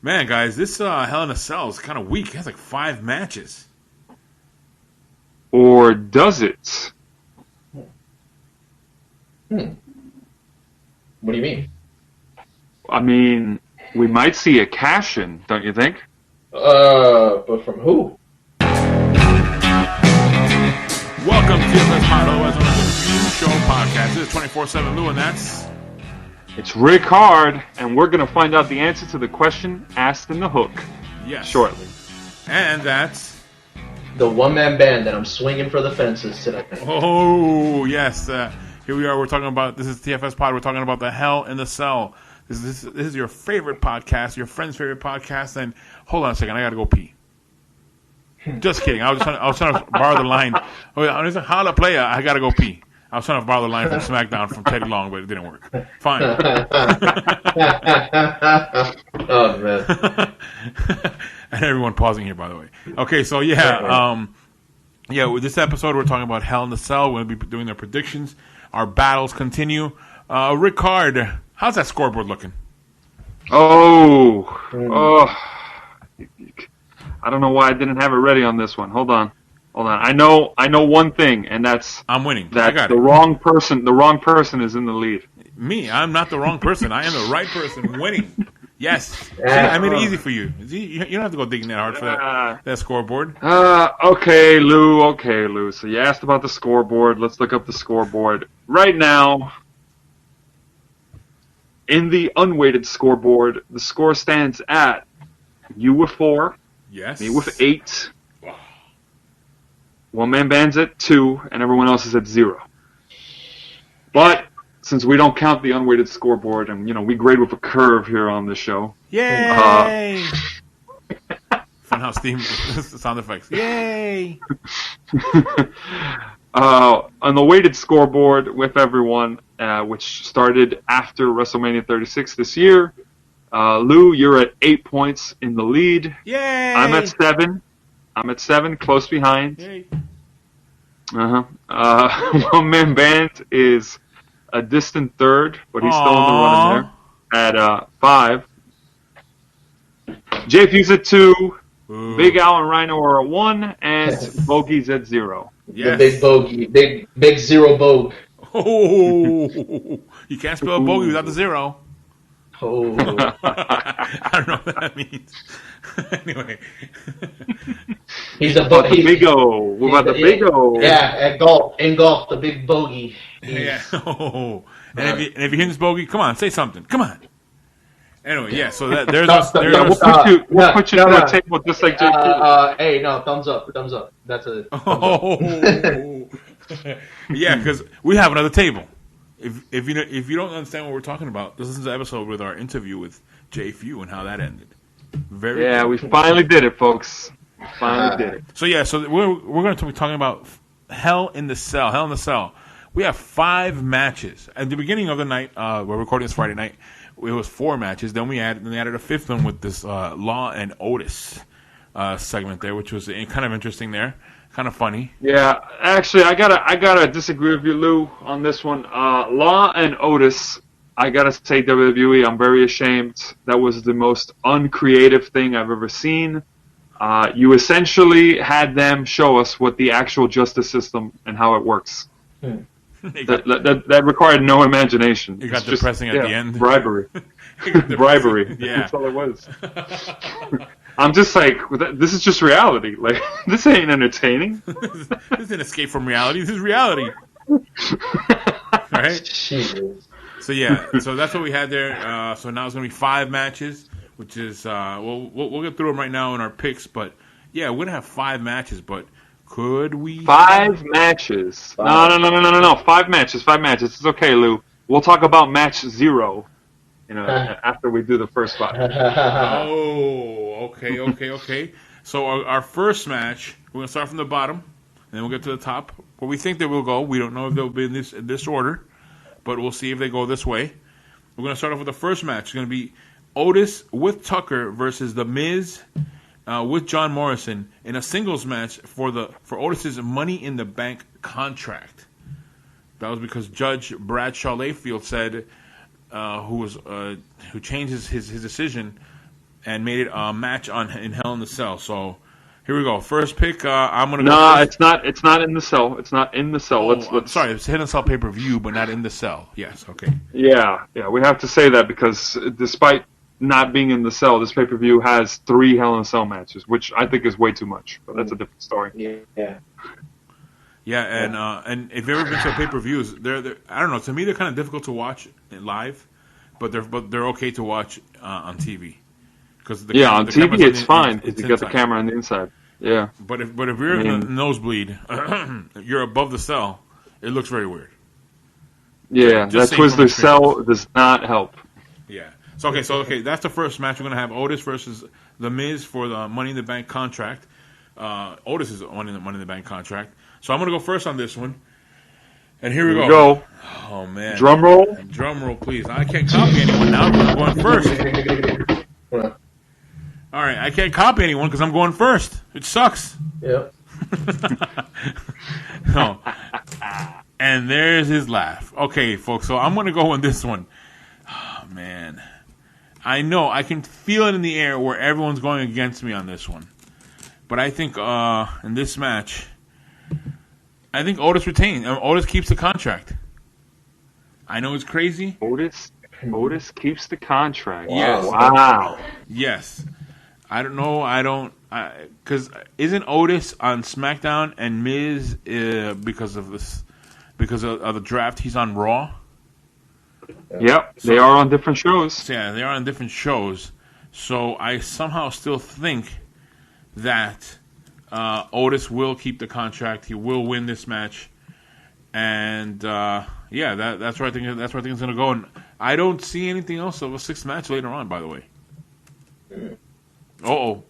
Man, guys, this Hell in a Cell is kind of weak. It has like 5 matches. Or does it? What do you mean? I mean, we might see a cash-in, don't you think? But from who? Welcome to TFS Pod, otherwise known as the Review Show Podcast. This is 24/7 Lou, and that's... It's Ric-Hard, and we're going to find out the answer to the question asked in the hook shortly. And that's... The one-man band that I'm swinging for the fences today. Oh, yes. Here we are. We're talking about... This is TFS Pod. We're talking about the Hell in the Cell. This is your favorite podcast, your friend's favorite podcast, and hold on a second. I got to go pee. Just kidding. I was trying to borrow the line. I was like, holla player, I got to go pee. I was trying to borrow the line from SmackDown from Teddy Long, but it didn't work. Fine. Oh, man. And everyone pausing here, by the way. Okay, so with this episode, we're talking about Hell in the Cell. We're going to be doing their predictions. Our battles continue. Ric-Hard, how's that scoreboard looking? I don't know why I didn't have it ready on this one. Hold on. I know one thing, and that's I'm winning. That the wrong person is in the lead. Me, I'm not the wrong person. I am the right person winning. Yes. See, I made it easy for you. You don't have to go digging that hard for that scoreboard. Okay, Lou. So you asked about the scoreboard. Let's look up the scoreboard. Right now, in the unweighted scoreboard, the score stands at you with 4, yes, me with 8. One man band's at 2, and everyone else is at 0. But since we don't count the unweighted scoreboard, and we grade with a curve here on this show. Yay! Funhouse theme sound effects. Yay! On the weighted scoreboard with everyone, which started after WrestleMania 36 this year, Lou, you're at 8 points in the lead. Yay! I'm at 7, close behind. Yay. One man band is a distant third, but he's still in the running there at 5. JFU's at 2. Ooh. Big Al and Rhino are at 1, and Bogey's at 0. Yes. The big bogey, big 0 bogue. Oh, you can't spell a bogey without the 0. Oh. I don't know what that means. Anyway. He's a big O. What about the big O? Yeah, in golf, the big bogey. Yeah. Oh. And if you hit this bogey, come on, say something. Come on. Anyway, yeah. So there's we'll put you to a table just like JP. Hey, no, thumbs up. That's a. Yeah, because we have another table. If you don't understand what we're talking about, this is the episode with our interview with Jay Few and how that ended. We finally did it, folks. Finally did it. So we're going to be talking about Hell in the Cell. Hell in the Cell. We have 5 matches at the beginning of the night. We're recording this Friday night. It was 4 matches. Then we added a 5th one with this Law and Otis segment there, which was kind of interesting there. Kind of funny. Yeah, actually, I gotta disagree with you, Lou, on this one. Law and Otis, I gotta say, WWE, I'm very ashamed. That was the most uncreative thing I've ever seen. You essentially had them show us what the actual justice system and how it works. That required no imagination. It got depressing at the end. Bribery. Bribery. Yeah. That's all it was. I'm just like, this is just reality. Like, this ain't entertaining. This is an escape from reality. This is reality. Right? So that's what we had there. So now it's going to be 5 matches, which is, we'll get through them right now in our picks. But, yeah, we're going to have 5 matches, but could we? 5 matches. No. 5 matches. It's okay, Lou. We'll talk about match 0. After we do the first 5. Oh, okay. So our first match, we're going to start from the bottom, and then we'll get to the top, where we think they will go. We don't know if they'll be in this order, but we'll see if they go this way. We're going to start off with the first match. It's going to be Otis with Tucker versus The Miz with John Morrison in a singles match for Otis's Money in the Bank contract. That was because Judge Bradshaw Layfield said, who changed his decision and made it a match in Hell in the Cell. So here we go. First pick. I'm gonna go. No, first. it's not. It's not in the cell. It's not in the cell. Let's. Sorry, it's Hell in the Cell pay-per-view, but not in the cell. Yes. Okay. Yeah. We have to say that because despite not being in the cell, this pay-per-view has 3 Hell in a Cell matches, which I think is way too much. But that's a different story. Yeah. Yeah, and if you've ever been to pay-per-views, they're I don't know. To me, they're kind of difficult to watch live, but they're okay to watch on TV. On TV it's fine because you got the camera on the inside. Yeah. But if you're in the nosebleed, you're above the cell, it looks very weird. Yeah, that Twizzler cell does not help. Yeah. So okay, that's the first match. We're gonna have Otis versus The Miz for the Money in the Bank contract. Otis is on the Money in the Bank contract. So I'm gonna go first on this one. And here we go. Oh man. Drum roll. Drum roll, please. I can't copy anyone now. I'm going first. All right, I can't copy anyone because I'm going first. It sucks. Yep. No. And there's his laugh. Okay, folks, so I'm going to go on this one. Oh, man. I know. I can feel it in the air where everyone's going against me on this one. But I think in this match, I think Otis retains. Otis keeps the contract. I know it's crazy. Otis keeps the contract. Yes. Wow. Yes. I don't know. Because isn't Otis on SmackDown and Miz because of the draft? He's on Raw. Yep, they are on different shows. Yeah, they are on different shows. So I somehow still think that Otis will keep the contract. He will win this match, and that's where I think it's going to go. And I don't see anything else of a 6th match later on. By the way. Right. So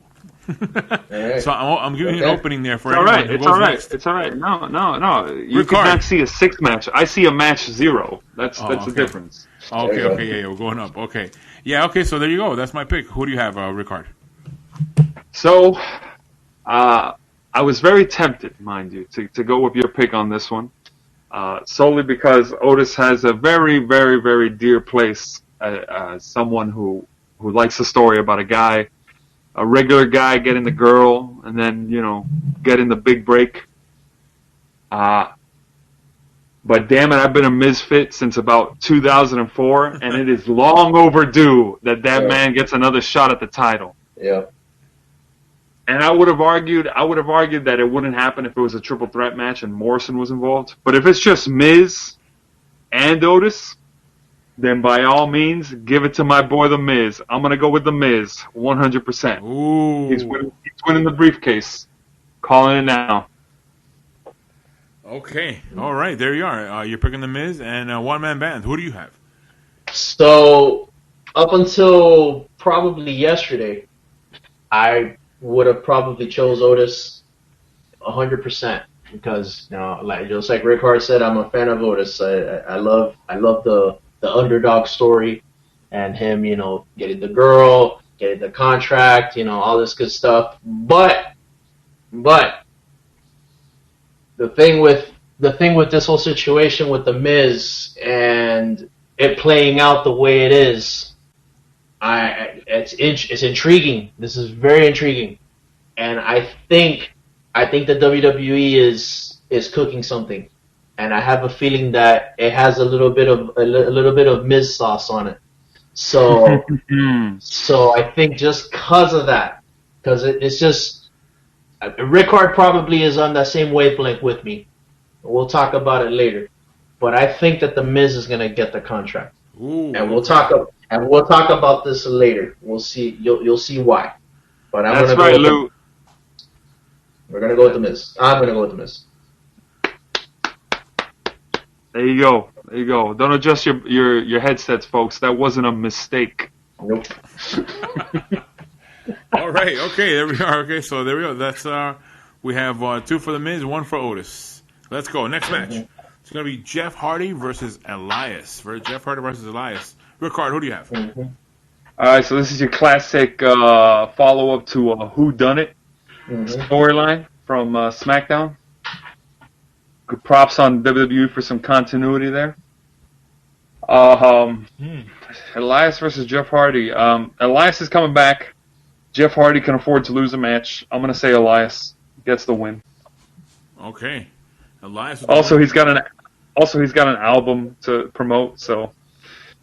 I'm giving you an opening there for everyone. It's all right. It's all right. No. You cannot see a 6th match. I see a match 0. That's the difference. Okay. Yeah, we're going up. Okay. Yeah. Okay. So there you go. That's my pick. Who do you have, Ric-Hard? So, I was very tempted, mind you, to go with your pick on this one, solely because Otis has a very, very, very dear place as someone who likes the story about a regular guy getting the girl and then, getting the big break. But damn it, I've been a misfit since about 2004, and it is long overdue that man gets another shot at the title. Yeah. And I would have argued that it wouldn't happen if it was a triple threat match and Morrison was involved. But if it's just Miz and Otis, then by all means, give it to my boy The Miz. I'm going to go with The Miz, 100%. Ooh. He's winning the briefcase. Calling it now. Okay. All right. There you are. You're picking The Miz and one-man band. Who do you have? So, up until probably yesterday, I would have probably chose Otis 100% because, just like Ric-Hard said, I'm a fan of Otis. I love the underdog story and him, getting the girl, getting the contract, all this good stuff. But the thing with this whole situation with The Miz and it playing out the way it is, it's intriguing. This is very intriguing, and I think the WWE is cooking something, and I have a feeling that it has a little bit of Miz sauce on it. So I think just because of that, because it's just Ric-Hard probably is on that same wavelength with me. We'll talk about it later, but I think that The Miz is gonna get the contract. Ooh, and we'll talk about this later. We'll see. You'll see why. But That's right, Lou. We're gonna go with The Miz. I'm gonna go with The Miz. There you go. Don't adjust your headsets, folks. That wasn't a mistake. Nope. All right. Okay. There we are. Okay. So there we go. That's we have 2 for The Miz, 1 for Otis. Let's go. Next match. It's going to be Jeff Hardy versus Elias. Ric-Hard, who do you have? Mm-hmm. All right, so this is your classic follow-up to Who Done It storyline from SmackDown. Good props on WWE for some continuity there. Elias versus Jeff Hardy. Elias is coming back Jeff Hardy can afford to lose a match. I'm going to say Elias gets the win. Okay. Elias. Also, he's got an album to promote, so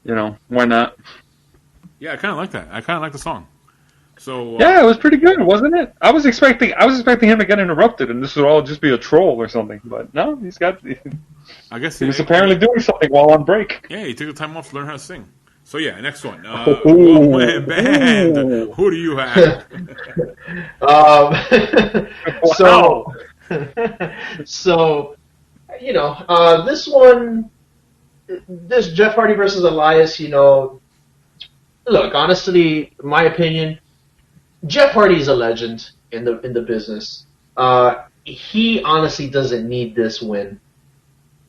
why not? Yeah, I kind of like that. I kind of like the song. So yeah, it was pretty good, wasn't it? I was expecting him to get interrupted, and this would all just be a troll or something. But no, I guess he was apparently doing something while on break. Yeah, he took the time off to learn how to sing. So yeah, next one. One-man band. Who do you have? So this one, this Jeff Hardy versus Elias. Look, honestly, my opinion, Jeff Hardy is a legend in the business. He honestly doesn't need this win.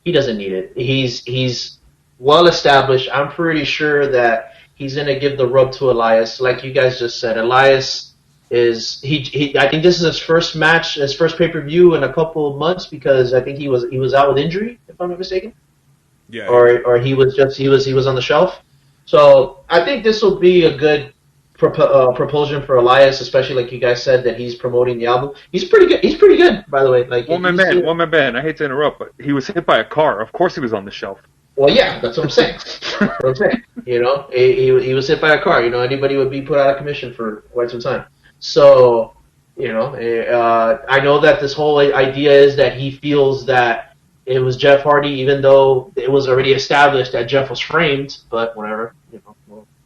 He doesn't need it. He's well established. I'm pretty sure that he's gonna give the rub to Elias, like you guys just said. Elias is I think this is his first match, his first pay-per-view in a couple of months, because I think he was out with injury, if I'm not mistaken. Yeah. Or he was on the shelf. So I think this will be a good propulsion for Elias, especially like you guys said that he's promoting the album. He's pretty good. He's pretty good, by the way. Like one man band. I hate to interrupt, but he was hit by a car. Of course, he was on the shelf. Well, yeah, that's what I'm saying. He was hit by a car. Anybody would be put out of commission for quite some time. So, I know that this whole idea is that he feels that it was Jeff Hardy, even though it was already established that Jeff was framed. But whatever,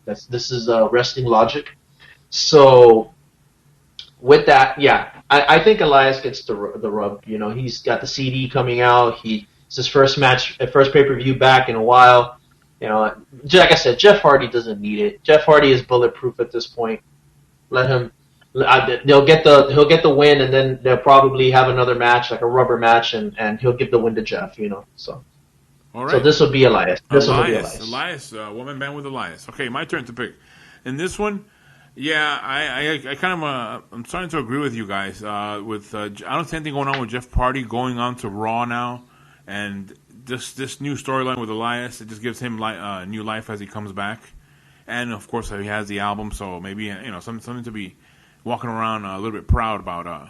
this is wrestling logic. So, with that, yeah, I think Elias gets the rub. He's got the CD coming out. It's his first match, first pay-per-view back in a while. Like I said, Jeff Hardy doesn't need it. Jeff Hardy is bulletproof at this point. Let him. He'll get the win, and then they'll probably have another match, like a rubber match, and he'll give the win to Jeff. So. All right. So this will be Elias. Elias, woman band with Elias. Okay, my turn to pick. In this one, yeah, I kind of I'm starting to agree with you guys. I don't see anything going on with Jeff Hardy going on to Raw now, and this new storyline with Elias, it just gives him new life as he comes back, and of course he has the album, so maybe something to be walking around a little bit proud about,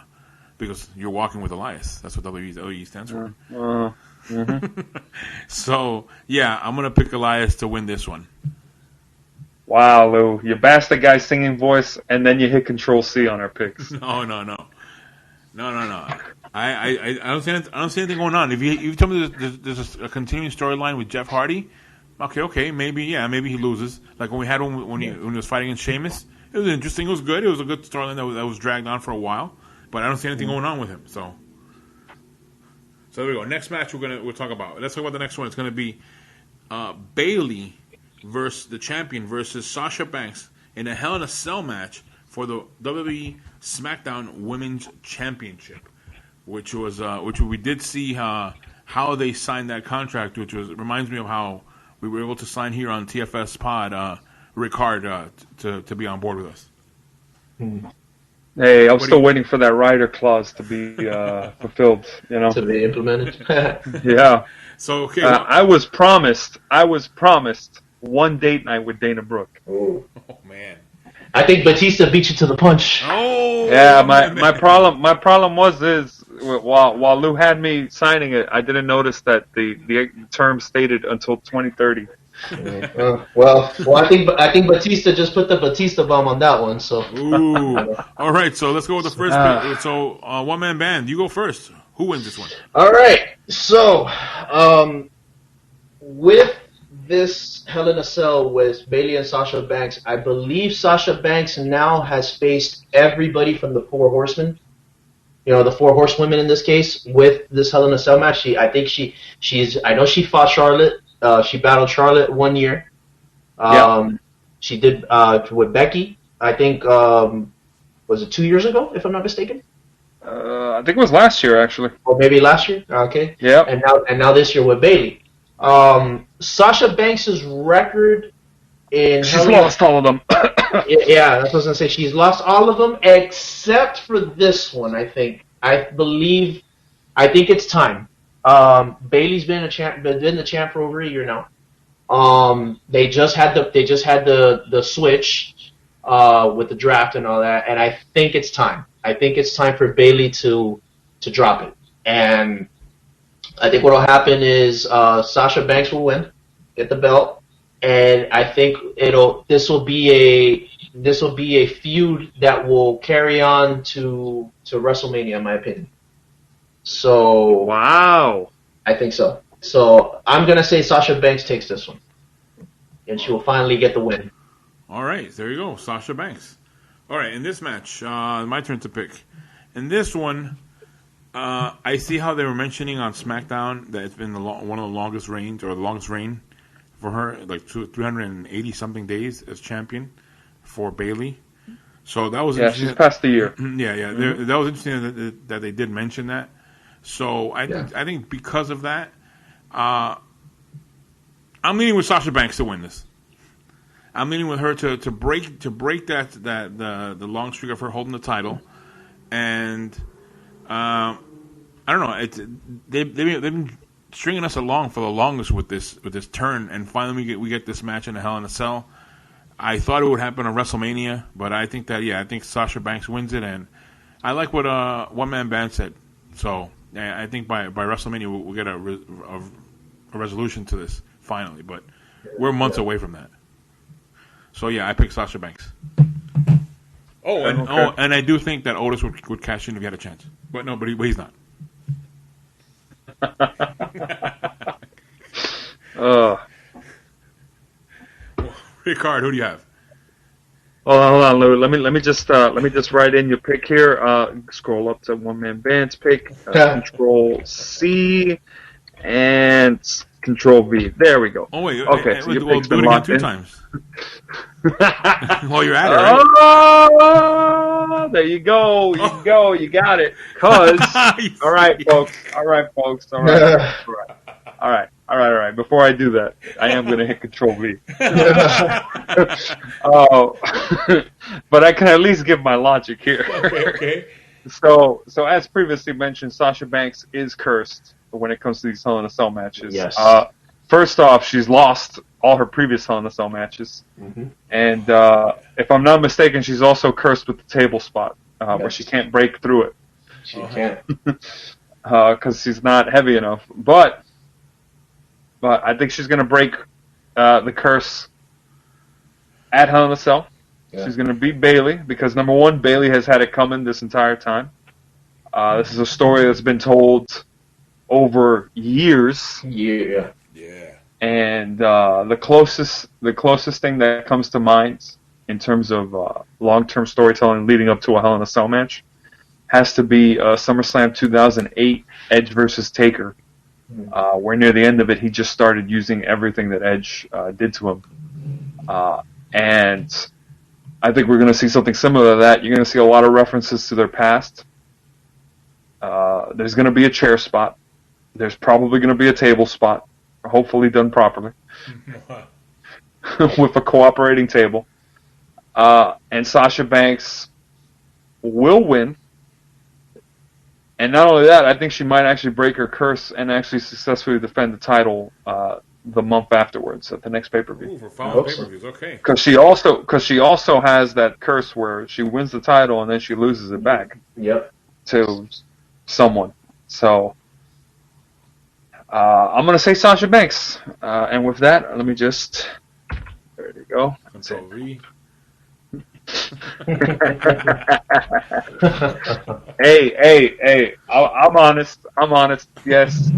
because you're walking with Elias. That's what WWE stands for. Mm-hmm. So, yeah, I'm going to pick Elias to win this one. Wow, Lou. You bashed the guy's singing voice, and then you hit Control-C on our picks. No. I don't see anything going on. If you tell me there's a continuing storyline with Jeff Hardy, okay, maybe he loses. Like when we had when he was fighting against Sheamus. It was interesting. It was good. It was a good storyline that was dragged on for a while, but I don't see anything going on with him. So there we go. Next match we'll talk about. Let's talk about the next one. It's going to be Bayley versus the champion versus Sasha Banks in a Hell in a Cell match for the WWE SmackDown Women's Championship, which we did see how they signed that contract, which reminds me of how we were able to sign here on TFS Pod. Ric-Hard to be on board with us. Hey, I'm still waiting for that rider clause to be fulfilled. To be implemented. Yeah. So okay, I was promised one date night with Dana Brooke. Oh man. I think Batista beat you to the punch. Oh. Yeah, my problem was while Lou had me signing it, I didn't notice that the term stated until 2030. Well, I think Batista just put the Batista bomb on that one. So. Ooh. All right, so let's go with the first pick. So one man band, you go first. Who wins this one? All right. So, with this Hell in a Cell with Bayley and Sasha Banks, I believe Sasha Banks now has faced everybody from the Four Horsemen. The Four Horsewomen in this case with this Hell in a Cell match. I know she fought Charlotte. She battled Charlotte 1 year. She did with Becky. I think was it 2 years ago, if I'm not mistaken. I think it was last year actually. Or maybe last year. Okay. Yeah. And now this year with Bayley. Sasha Banks' record in she's lost all of them. Yeah, that's what I was gonna say. She's lost all of them except for this one. I think it's time. Bayley's been the champ for over a year now. They just had the switch. with the draft and all that. And I think it's time. I think it's time for Bayley to drop it. And I think what will happen is Sasha Banks will win, get the belt, and I think this will be a feud that will carry on to WrestleMania, in my opinion. So Wow. I think so. So I'm gonna say Sasha Banks takes this one, and she will finally get the win. All right, there you go, Sasha Banks. All right, in this match, my turn to pick. In this one, I see how they were mentioning on SmackDown that it's been one of the longest reigns, or the longest reign for her, like 380 something days as champion for Bayley. So that was interesting. She's past the year. Yeah. Mm-hmm. That was interesting that they did mention that. So I think because of that, I'm leaning with Sasha Banks to win this. I'm leaning with her to break that the long streak of her holding the title, and I don't know. They've been stringing us along for the longest with this turn, and finally we get this match in a Hell in a Cell. I thought it would happen on WrestleMania, but I think Sasha Banks wins it, and I like what One Man Band said. So I think by WrestleMania we'll get a resolution to this finally, but we're months away from that. So yeah, I picked Sasha Banks. And I do think that Otis would cash in if he had a chance, but he's not. Ric-Hard, who do you have? Oh, hold on, Lou. Let me just write in your pick here. Scroll up to One Man Band's pick. Control C and Control V. There we go. Oh wait. Okay. So we'll do it again 2 times. While you're at it, right? Oh, there you go. You got it. Cause all right, folks. All right. Before I do that, I am going to hit Control V. But I can at least give my logic here. Okay. So as previously mentioned, Sasha Banks is cursed when it comes to these Hell in a Cell matches. Yes. First off, she's lost all her previous Hell in a Cell matches. Mm-hmm. And if I'm not mistaken, she's also cursed with the table spot, where she can't break through it. She can't. Because she's not heavy enough. But I think she's going to break the curse at Hell in a Cell. Yeah. She's going to beat Bayley because, number one, Bayley has had it coming this entire time. This is a story that's been told over years. Yeah. And the closest thing that comes to mind in terms of long-term storytelling leading up to a Hell in a Cell match has to be SummerSlam 2008, Edge versus Taker, where near the end of it he just started using everything that Edge did to him. And I think we're going to see something similar to that. You're going to see a lot of references to their past. There's going to be a chair spot. There's probably going to be a table spot, hopefully done properly, with a cooperating table. And Sasha Banks will win. And not only that, I think she might actually break her curse and actually successfully defend the title the month afterwards at the next pay-per-view. Ooh, for following pay-per-views, okay. Because she also has that curse where she wins the title and then she loses it back. Yep. To someone. So I'm going to say Sasha Banks. And with that, let me just... There you go. Control V. Hey. I'm honest. Yes.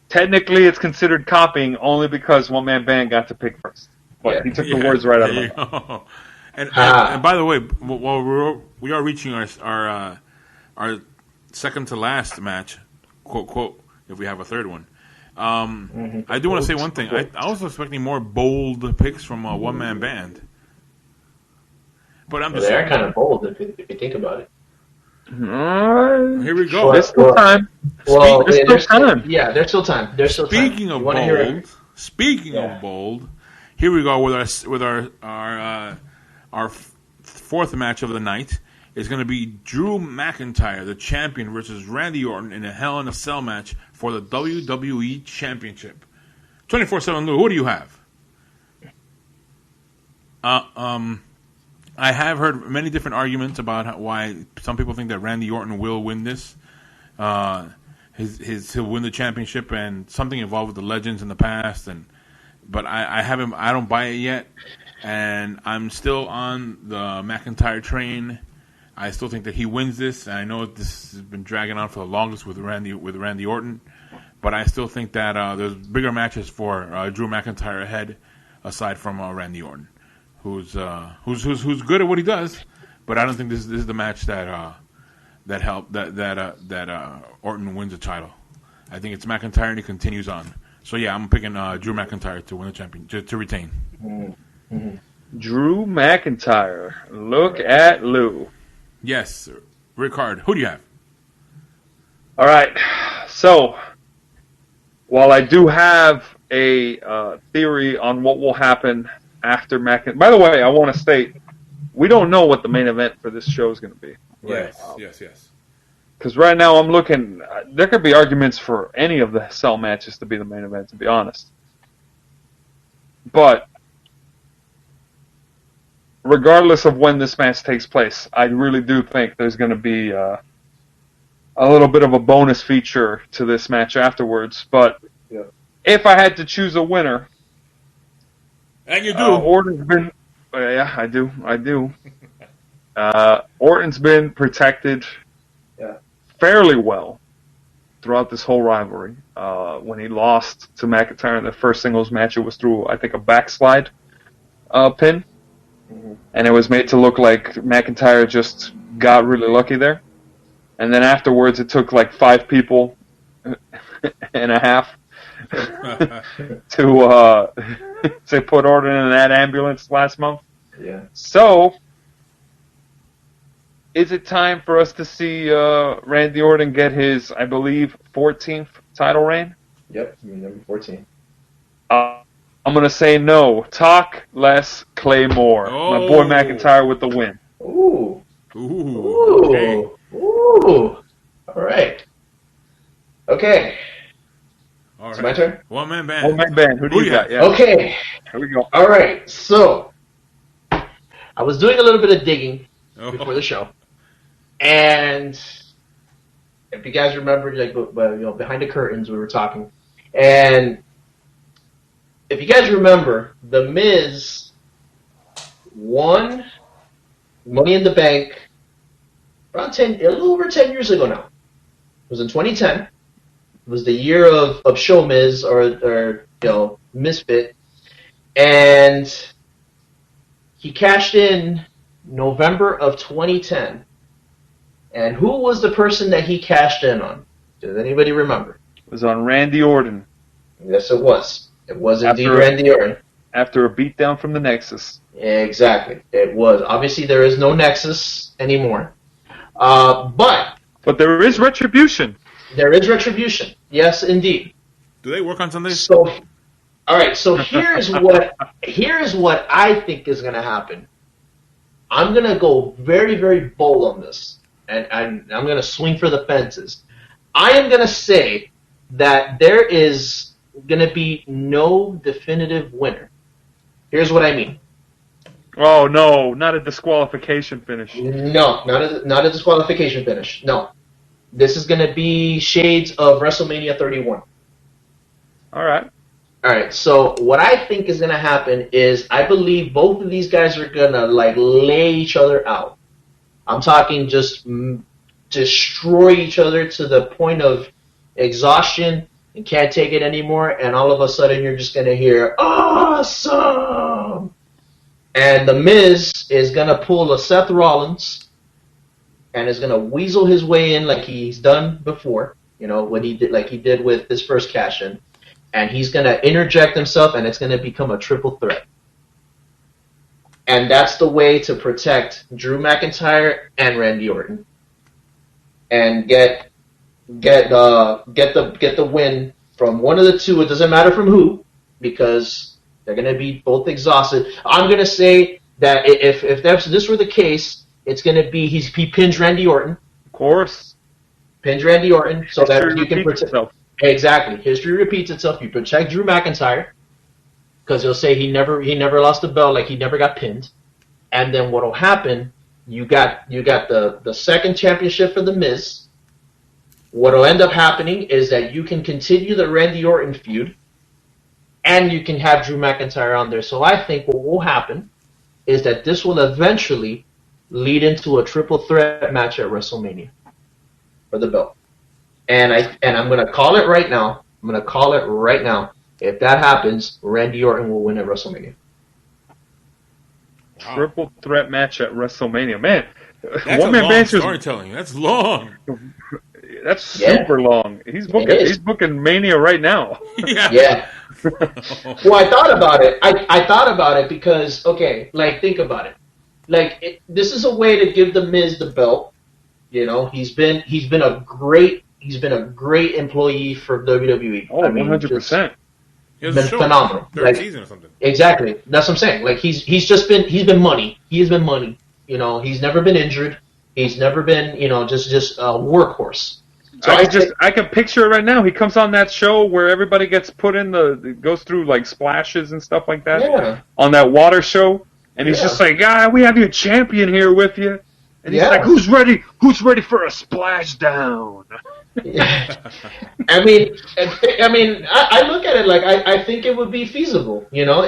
Technically, it's considered copying only because One Man Band got to pick first. But he took the words right out of my mouth. And by the way, while we are reaching our second to last match, quote, if we have a third one. I do want to say one thing. I was expecting more bold picks from a One Man Band. But I'm just they're kind of bold if you think about it. Here we go. There's still time. There's still time. Yeah, there's still time. Speaking of bold, here we go with our fourth match of the night. Is going to be Drew McIntyre, the champion, versus Randy Orton in a Hell in a Cell match for the WWE Championship. 24/7 Lou, who do you have? I have heard many different arguments about why some people think that Randy Orton will win this. He'll win the championship and something involved with the legends in the past, but I don't buy it yet, and I'm still on the McIntyre train. I still think that he wins this, and I know this has been dragging on for the longest with Randy Orton, but I still think that there's bigger matches for Drew McIntyre ahead, aside from Randy Orton, who's good at what he does, but I don't think this is the match that Orton wins the title. I think it's McIntyre and he continues on. So yeah, I'm picking Drew McIntyre to win the championship, to retain. Mm-hmm. Drew McIntyre. Look at Lou. Yes, Ric-Hard. Who do you have? All right. So, while I do have a theory on what will happen after McIntyre. By the way, I want to state, we don't know what the main event for this show is going to be. Yes. Because right now I'm looking, there could be arguments for any of the cell matches to be the main event, to be honest. But regardless of when this match takes place, I really do think there's going to be a little bit of a bonus feature to this match afterwards. But if I had to choose a winner, and you do, Orton's been. Yeah, I do. Orton's been protected fairly well throughout this whole rivalry. When he lost to McIntyre in the first singles match, it was through, I think, a backslide pin. Mm-hmm. And it was made to look like McIntyre just got really lucky there. And then afterwards, it took like 5 people and a half to put Orton in that ambulance last month. Yeah. So, is it time for us to see Randy Orton get his, I believe, 14th title reign? Yep, number 14. I'm going to say no. Talk less, Clay more. Oh. My boy McIntyre with the win. Ooh. Okay. Ooh. All right. Okay. All right. It's my turn? One-man band. One-man band. Who do you got? Yeah. Okay. Here we go. All right. So, I was doing a little bit of digging before the show. And if you guys remember, behind the curtains, we were talking. And if you guys remember, The Miz won Money in the Bank around a little over 10 years ago now. It was in 2010. It was the year of Show Miz or Misfit. And he cashed in November of 2010. And who was the person that he cashed in on? Does anybody remember? It was on Randy Orton. Yes, it was. It was indeed Randy Orton. After a beatdown from the Nexus. Exactly. It was. Obviously, there is no Nexus anymore. But there is Retribution. There is Retribution. Yes, indeed. Do they work on Sundays? So, all right. So here's what I think is going to happen. I'm going to go very, very bold on this, and I'm going to swing for the fences. I am going to say that there is going to be no definitive winner. Here's what I mean. Oh no, not a disqualification finish. No, not a disqualification finish. No. This is going to be shades of WrestleMania 31. All right. So what I think is going to happen is I believe both of these guys are going to lay each other out. I'm talking just destroy each other to the point of exhaustion and can't take it anymore, and all of a sudden you're just going to hear, awesome! And The Miz is going to pull a Seth Rollins and is going to weasel his way in like he's done before, when he did with his first cash-in. And he's going to interject himself, and it's going to become a triple threat. And that's the way to protect Drew McIntyre and Randy Orton. And get the win from one of the two. It doesn't matter from who, because they're going to be both exhausted. I'm going to say that if this were the case, it's going to be he pins Randy Orton. Of course. Pins Randy Orton so that you can protect. Itself. Exactly. History repeats itself. You protect Drew McIntyre because he'll say he never lost the belt, like he never got pinned. And then what'll happen? You got the second championship for the Miz. What'll end up happening is that you can continue the Randy Orton feud, and you can have Drew McIntyre on there. So I think what will happen is that this will eventually lead into a triple threat match at WrestleMania for the belt. And I'm gonna call it right now. If that happens, Randy Orton will win at WrestleMania. Wow. Triple threat match at WrestleMania, man. That's a long storytelling. That's long. That's super long. He's booking Mania right now. Yeah. Well, I thought about it. I thought about it because, okay, like, think about it. Like, this is a way to give the Miz the belt. You know, he's been a great employee for WWE. Oh, 100%. Been phenomenal. Third season or something. Exactly. That's what I'm saying. Like, he's been money. He has been money. You know, he's never been injured. He's never been, just a workhorse. So I can picture it right now. He comes on that show where everybody gets put in goes through like splashes and stuff like that. Yeah. On that water show, and he's just like, we have your champion here with you, and he's like, who's ready for a splashdown? Yeah. I mean, I look at it like I think it would be feasible. You know,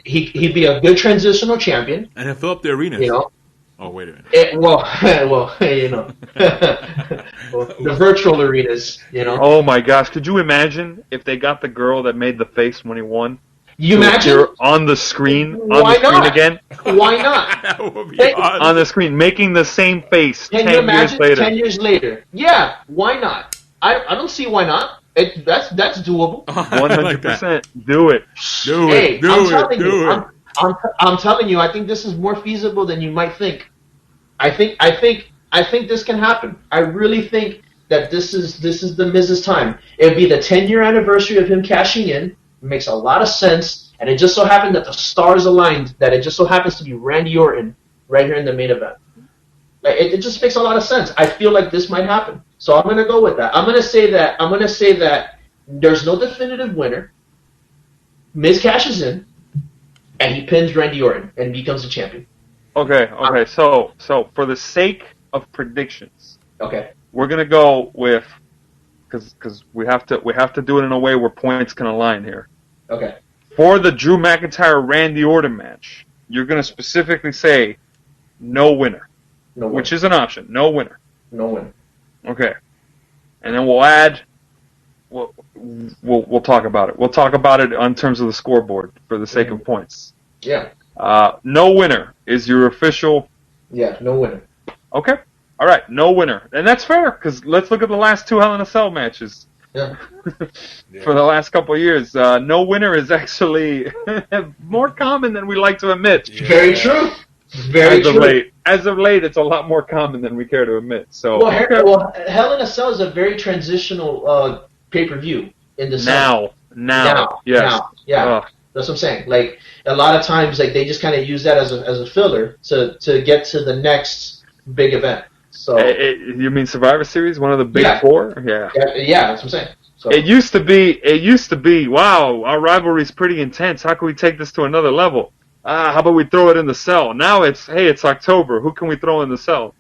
he'd be a good transitional champion, and he'll fill up the arenas. You know. Oh, wait a minute. The virtual arenas, you know. Oh my gosh, could you imagine if they got the girl that made the face when he won? You imagine on the screen, again? Why not? That would be awesome. On the screen, making the same face 10 years later. 10 years later. Yeah, why not? I don't see why not. That's doable. 100%. Do it. I'm telling you, I think this is more feasible than you might think. I think this can happen. I really think that this is the Miz's time. It'd be the 10-year anniversary of him cashing in. It makes a lot of sense, and it just so happened that the stars aligned. That it just so happens to be Randy Orton right here in the main event. It just makes a lot of sense. I feel like this might happen, so I'm gonna go with that. I'm gonna say that there's no definitive winner. Miz cashes in. And he pins Randy Orton and becomes the champion. Okay. So for the sake of predictions, we're gonna go with because we have to do it in a way where points can align here. Okay. For the Drew McIntyre Randy Orton match, you're gonna specifically say no winner, which is an option. No winner. No winner. Okay. And then we'll add. We'll talk about it. We'll talk about it in terms of the scoreboard for the sake of points. Yeah. No winner is your official. Yeah, no winner. Okay. All right, no winner, and that's fair because let's look at the last 2 Hell in a Cell matches. Yeah. For the last couple of years, no winner is actually more common than we like to admit. Yeah. Very true. Very true. As of late, it's a lot more common than we care to admit. So. Well, Hell in a Cell is a very transitional pay-per-view in the now, yes. Yeah, that's what I'm saying. Like a lot of times, like they just kind of use that as a filler to get to the next big event. So you mean Survivor Series, one of the big four? Yeah, that's what I'm saying. So. It used to be. Wow, our rivalry's pretty intense. How can we take this to another level? How about we throw it in the cell? Now it's October. Who can we throw in the cell?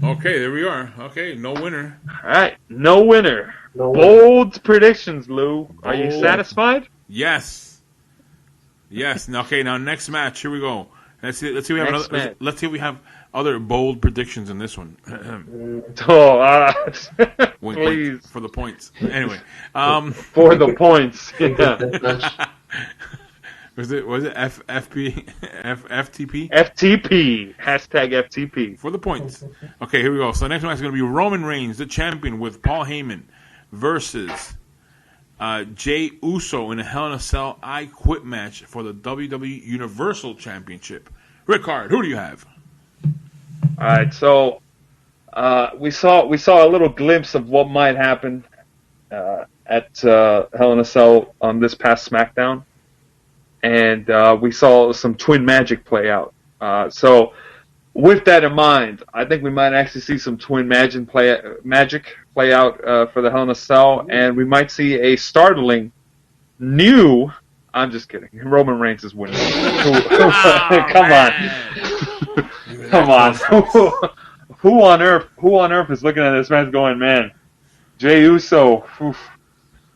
Okay, there we are. Okay, no winner. All right, no winner. Bold predictions, Lou. Are you satisfied? Yes. Okay, now next match. Here we go. Let's see. Let's see if we have other bold predictions in this one. Please for the points. Anyway, for the points. Yeah. Was it FTP? FTP. Hashtag FTP. For the points. Okay, here we go. So the next match is going to be Roman Reigns, the champion, with Paul Heyman versus Jey Uso in a Hell in a Cell I Quit match for the WWE Universal Championship. Ric-Hard, who do you have? All right, so we saw a little glimpse of what might happen at Hell in a Cell on this past SmackDown. And we saw some twin magic play out. So with that in mind, I think we might actually see some twin magic play play out for the Hell in a Cell, and we might see a startling new. I'm just kidding. Roman Reigns is winning. Come on. Come on. Who on earth is looking at this match going, man, Jey Uso,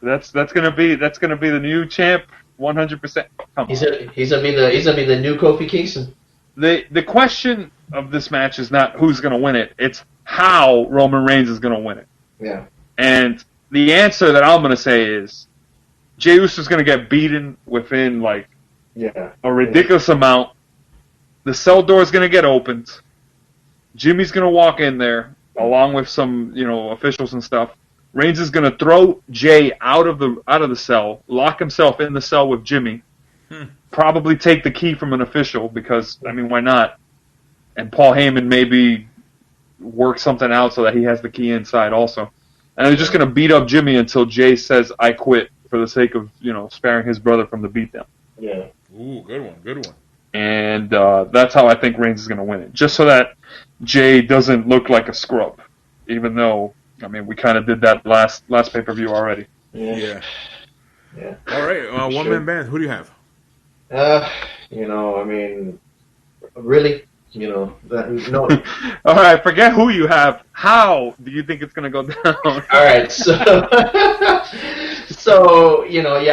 that's gonna be the new champ, 100%. He's gonna be the new Kofi Kingston. The question of this match is not who's gonna win it; it's how Roman Reigns is gonna win it. Yeah. And the answer that I'm gonna say is Jey Uso's gonna get beaten within a ridiculous amount. The cell door is gonna get opened. Jimmy's gonna walk in there along with some officials and stuff. Reigns is gonna throw Jey out of the cell, lock himself in the cell with Jimmy. Probably take the key from an official because why not? And Paul Heyman maybe work something out so that he has the key inside also. And they're just gonna beat up Jimmy until Jey says I quit for the sake of sparing his brother from the beatdown. Yeah. Ooh, good one. And that's how I think Reigns is gonna win it, just so that Jey doesn't look like a scrub, even though we kind of did that last pay-per-view already. Yeah. All right, one-man band. Who do you have? Really, no. All right, forget who you have. How do you think it's gonna go down? All right, so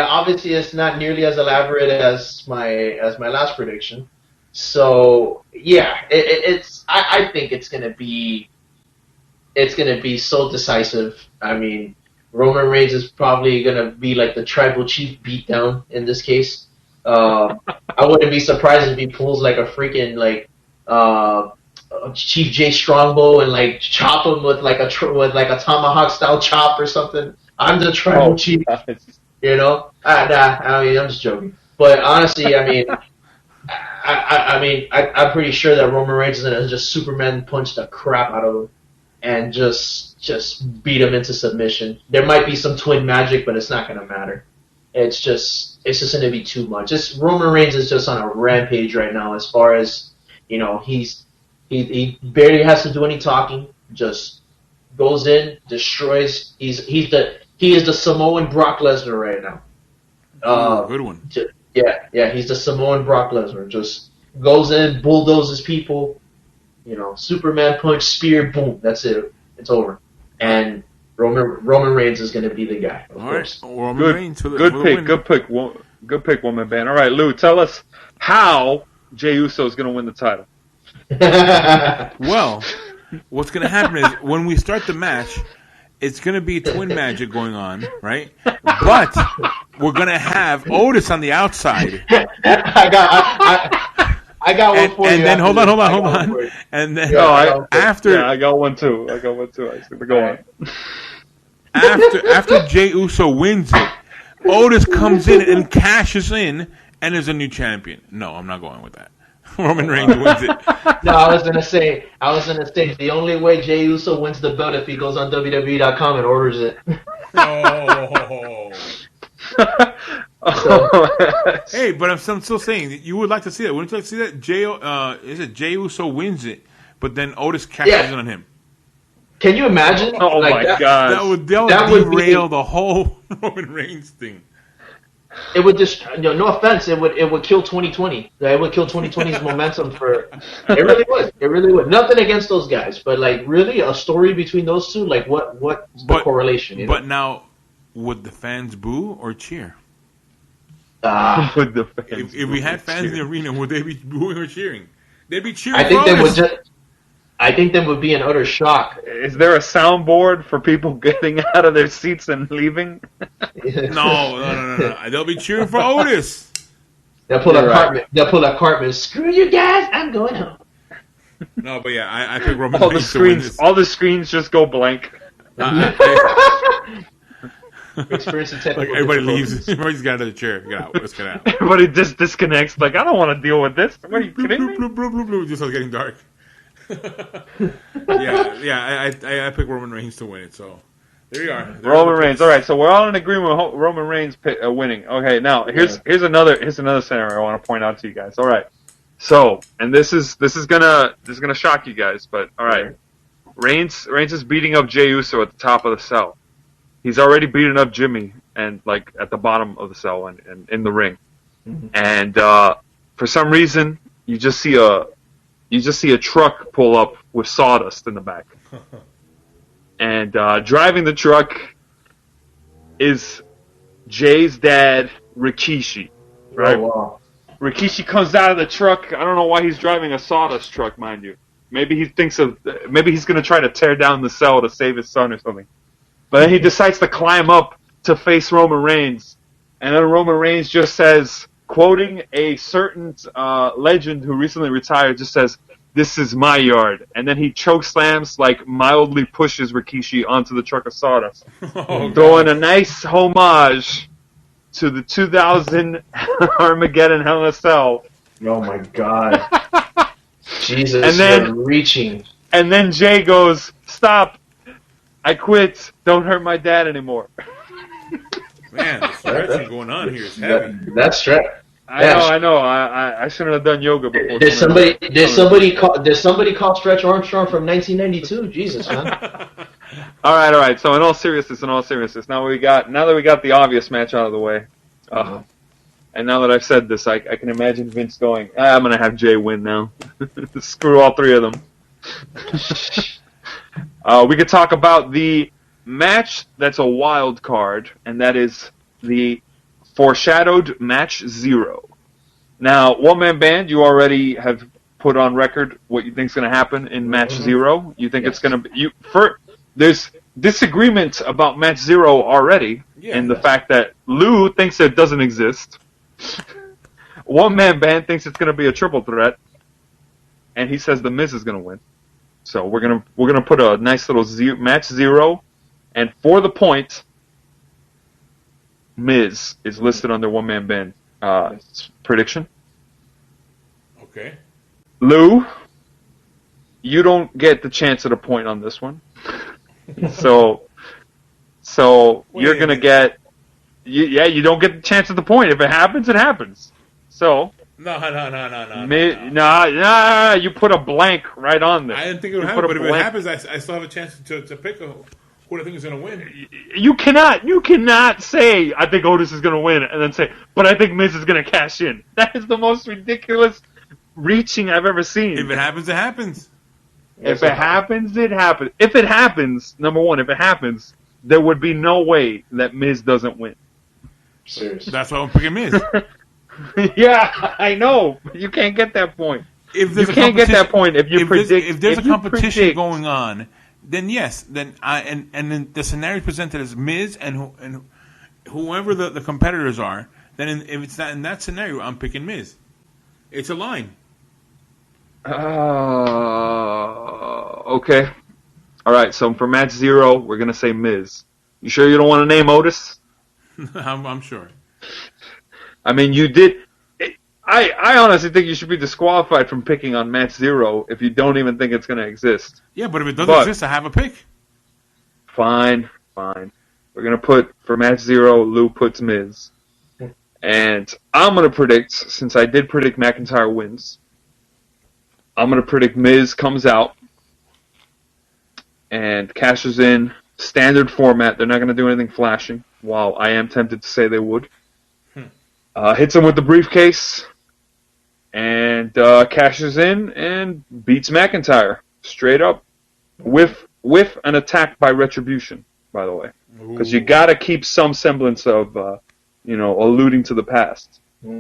obviously it's not nearly as elaborate as my last prediction. So yeah, I think it's gonna be so decisive. Roman Reigns is probably gonna be like the tribal chief beatdown in this case. I wouldn't be surprised if he pulls like a freaking Chief J Strongbow and chop him with a tomahawk style chop or something. I'm the tribal chief, I'm just joking. But honestly, I'm pretty sure that Roman Reigns is gonna just Superman punch the crap out of him and just beat him into submission. There might be some twin magic, but it's not gonna matter. It's just gonna be too much. Roman Reigns is just on a rampage right now. As far as he barely has to do any talking. Just goes in, destroys. He is the Samoan Brock Lesnar right now. Good one. Yeah, he's the Samoan Brock Lesnar. Just goes in, bulldozes people. Superman punch, spear, boom. That's it. It's over. And Roman Reigns is going to be the guy. Of course. Roman Reigns. Good pick, woman band. All right, Lou, tell us how Jey Uso is going to win the title. Well, what's going to happen is when we start the match, it's going to be twin magic going on, right? But we're going to have Otis on the outside. I got one for you. And then hold on. And then after I got one too. Go on. After Jey Uso wins it, Otis comes in and cashes in and is a new champion. No, I'm not going with that. Roman Reigns wins it. No, I was gonna say the only way Jey Uso wins the belt if he goes on WWE.com and orders it. Hey, but I'm still saying that you would like to see that. Wouldn't you like to see that? Jey Uso wins it, but then Otis cashes in on him. Can you imagine? Oh my God! That would derail the whole Roman Reigns thing. It would just, no offense, it would kill 2020. It would kill 2020's momentum for. It really would. Nothing against those guys, but really a story between those two. What's the correlation? But now, would the fans boo or cheer? If we had fans in the arena, would they be booing or cheering? They'd be cheering. I think they would be in utter shock. Is there a soundboard for people getting out of their seats and leaving? No. They'll be cheering for Otis. They'll pull a Cartman. Screw you guys, I'm going home. No, but yeah, I pick Roman Reigns to win this. All the screens just go blank. Everybody leaves. Everybody's got another chair. Get out. Let's get out. Everybody just disconnects. I don't want to deal with this. What are you kidding me? Just starts getting dark. I pick Roman Reigns to win it. So there you are. Roman Reigns. All right, so we're all in agreement with Roman Reigns winning. Okay, now here's another scenario I want to point out to you guys. All right, so and this is gonna shock you guys, but all right, Reigns is beating up Jey Uso at the top of the cell. He's already beaten up Jimmy and like at the bottom of the cell and in the ring. Mm-hmm. And for some reason, you just see a truck pull up with sawdust in the back. And driving the truck is Jay's dad, Rikishi. Right? Oh, wow. Rikishi comes out of the truck. I don't know why he's driving a sawdust truck, mind you. Maybe he's going to try to tear down the cell to save his son or something. But then he decides to climb up to face Roman Reigns. And then Roman Reigns just says, quoting a certain legend who recently retired, just says, "This is my yard." And then he chokeslams, like mildly pushes Rikishi onto the truck of sawdust. Throwing a nice homage to the 2000 Armageddon Hell in a Cell. Oh my God. Jesus, and then, you're reaching. And then Jay goes, "Stop. I quit. Don't hurt my dad anymore." Man, the stretching going on here is heavy. That's stretch. I know. I shouldn't have done yoga before. Did somebody call Stretch Armstrong from 1992? Jesus, man. All right. So in all seriousness, now that we got the obvious match out of the way, and now that I've said this, I can imagine Vince going, "I'm gonna have Jay win now. Screw all three of them." We could talk about the match that's a wild card, and that is the foreshadowed match 0. Now, one-man band, you already have put on record what you think is going to happen in match 0. You think it's going to be... There's disagreement about match 0 already, in the fact that Lou thinks it doesn't exist. One-man band thinks it's going to be a triple threat, and he says The Miz is going to win. So we're gonna put a nice little match 0, and for the point, Miz is listed under one-man band prediction. Okay. Lou, you don't get the chance at a point on this one. so you're gonna get you don't get the chance at the point. If it happens, it happens. So. No. Nah, you put a blank right on there. I didn't think it would happen, but if it happens, I still have a chance to pick who I think is going to win. You cannot say, "I think Otis is going to win," and then say, "But I think Miz is going to cash in." That is the most ridiculous reaching I've ever seen. If it happens, it happens. If it happens, it happens. If it happens, number one, there would be no way that Miz doesn't win. Seriously. That's why I'm picking Miz. Yeah, I know. You can't get that point. If there's a competition going on, then yes. Then the scenario is presented as Miz and whoever the competitors are. Then if it's not in that scenario, I'm picking Miz. It's a line. Okay. All right. So for match 0, we're gonna say Miz. You sure you don't want to name Otis? I'm sure. I mean, you did. I honestly think you should be disqualified from picking on match 0 if you don't even think it's going to exist. Yeah, but if it doesn't exist, I have a pick. Fine. We're going to put, for match 0, Lou puts Miz. And I'm going to predict, since I did predict McIntyre wins, I'm going to predict Miz comes out and cashes in. Standard format. They're not going to do anything flashing, while I am tempted to say they would. Hits him with the briefcase and cashes in and beats McIntyre straight up with an attack by Retribution, by the way, because you got to keep some semblance of alluding to the past. Wait,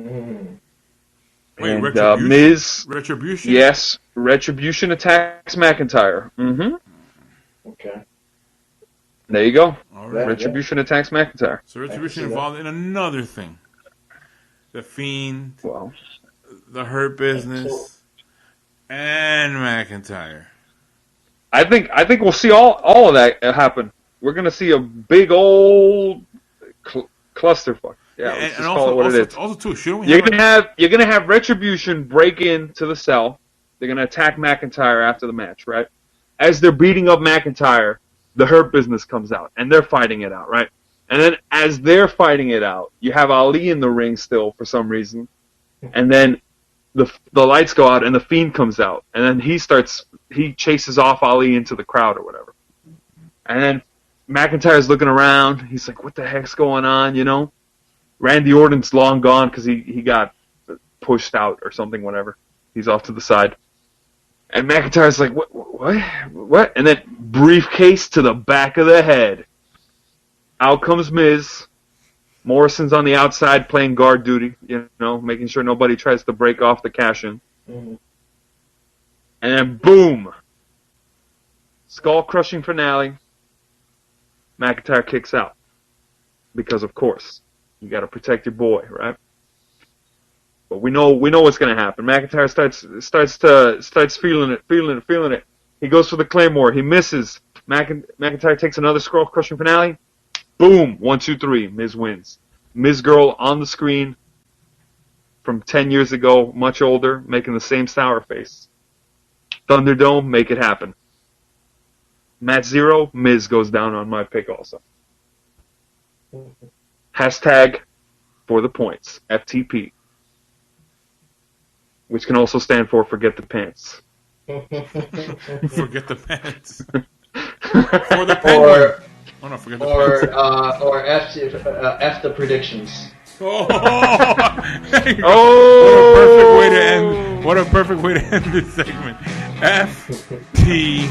and Retribution? Miz, Retribution? yes, Retribution attacks McIntyre. Mm-hmm. Okay. There you go. All right. Retribution attacks McIntyre. So Retribution involved in another thing. The Fiend, the Hurt Business, and McIntyre. I think we'll see all of that happen. We're gonna see a big old clusterfuck. Yeah, let's just call it what it is. Also, too, shouldn't we? You're gonna have Retribution break into the cell. They're gonna attack McIntyre after the match, right? As they're beating up McIntyre, the Hurt Business comes out, and they're fighting it out, right? And then as they're fighting it out, you have Ali in the ring still for some reason. And then the lights go out and the Fiend comes out, and then he chases off Ali into the crowd or whatever, and then McIntyre's looking around. He's like, "What the heck's going on?" You know, Randy Orton's long gone because he got pushed out or something. Whatever, he's off to the side, and McIntyre's like, "What?" And then briefcase to the back of the head. Out comes Miz. Morrison's on the outside playing guard duty, you know, making sure nobody tries to break off the cash-in. Mm-hmm. And then, boom! Skull-crushing finale. McIntyre kicks out. Because, of course, you got to protect your boy, right? But we know what's going to happen. McIntyre starts feeling it. He goes for the Claymore. He misses. McIntyre takes another skull-crushing finale. Boom! 1, 2, 3. Miz wins. Miz Girl on the screen from 10 years ago, much older, making the same sour face. Thunderdome, make it happen. Match 0, Miz goes down on my pick also. Hashtag for the points, FTP. Which can also stand for Forget the Pants. Forget the pants. For the penguin. Oh no, forget the pants. Or F the predictions. Oh! Oh! What a perfect way to end this segment. FTP.